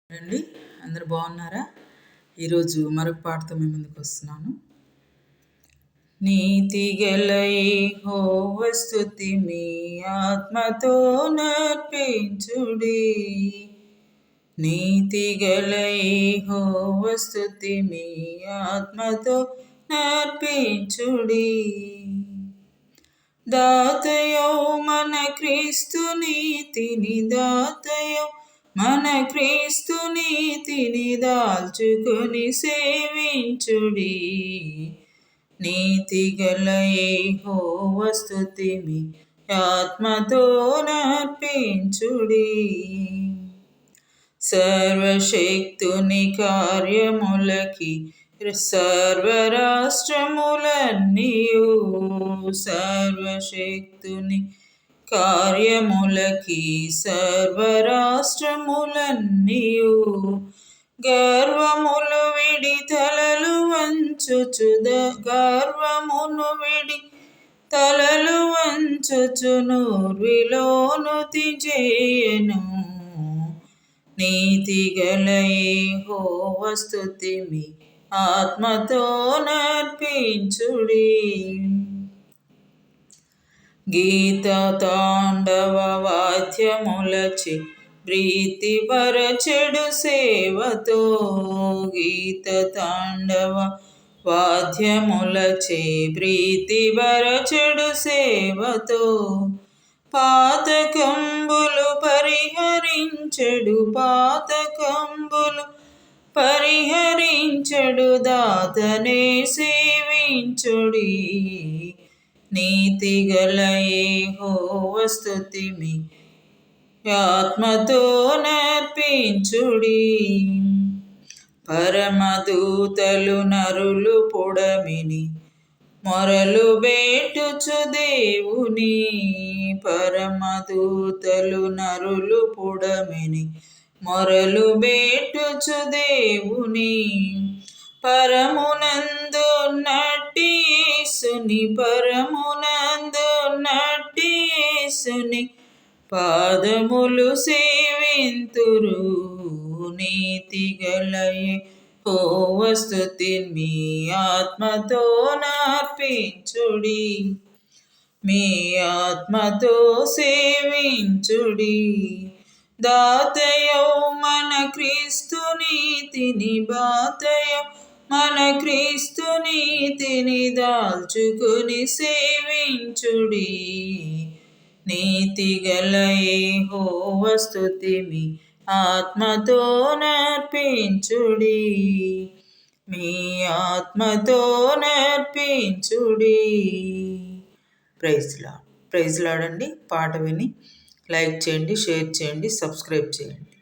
అండి, అందరు బాగున్నారా? ఈరోజు మరొక పాటతో మీ ముందుకు వస్తున్నాను. నీతి గల యెహోవా స్తుతి మీ ఆత్మతో నర్పించుడి. నీతి గల యెహోవా స్తుతి మీ ఆత్మతో నర్పించుడి. దాతయో మన క్రీస్తు నీతిని, దాతయో మన క్రీస్తు నీతిని దాల్చుకొని సేవించుడి. నీతి గల యెహోవా స్తుతి మీ ఆత్మతో నర్పించుడి. సర్వశక్తుని కార్యములకి సర్వరాష్ట్రములన్నీయు, సర్వశక్తుని కార్యములకి సర్వరాష్ట్రములన్నీయు గర్వములు విడి తలలు వంచుచు, గర్వమును విడి తలలు వంచుచు నూర్విలోను తిజేయను. నీతి గల యెహోవా స్తుతి మీ ఆత్మతో నర్పించుడి. గీత తాండవ వాద్యములచి ప్రీతిపరచెడు సేవతో, గీత తాండవ వాద్యములచి ప్రీతిపరచెడు సేవతో పాతకంబులు పరిహరించెడు, పాతకంబులు పరిహరించెడు దాతనే సేవించుడి. నీతి గల యెహోవా స్తుతి మీ ఆత్మతో నర్పించుడి. పరమదూతలు నరులు పొడమిని మొరలు బేటుచు దేవుని, పరమదూతలు నరులు పొడమిని మొరలు బేటుచు దేవుని. పరమునందు నట్టి యేసుని, పరమునందు నట్టి యేసుని పాదములు సేవింతురు. నీతి గల యెహోవా స్తుతి మీ ఆత్మతో నర్పించుడి. మీ ఆత్మతో సేవించుడి. దాతయో మన క్రీస్తు నీతిని, దాతయో మన క్రీస్తు నీతిని దాల్చుకొని సేవించుడి. నీతి గల యెహోవా స్తుతి మీ ఆత్మతో నర్పించుడి. మీ ఆత్మతో నర్పించుడి. ప్రైజ్ లార్డ్ అండి. పాట విని లైక్ చేయండి, షేర్ చేయండి, సబ్స్క్రైబ్ చేయండి.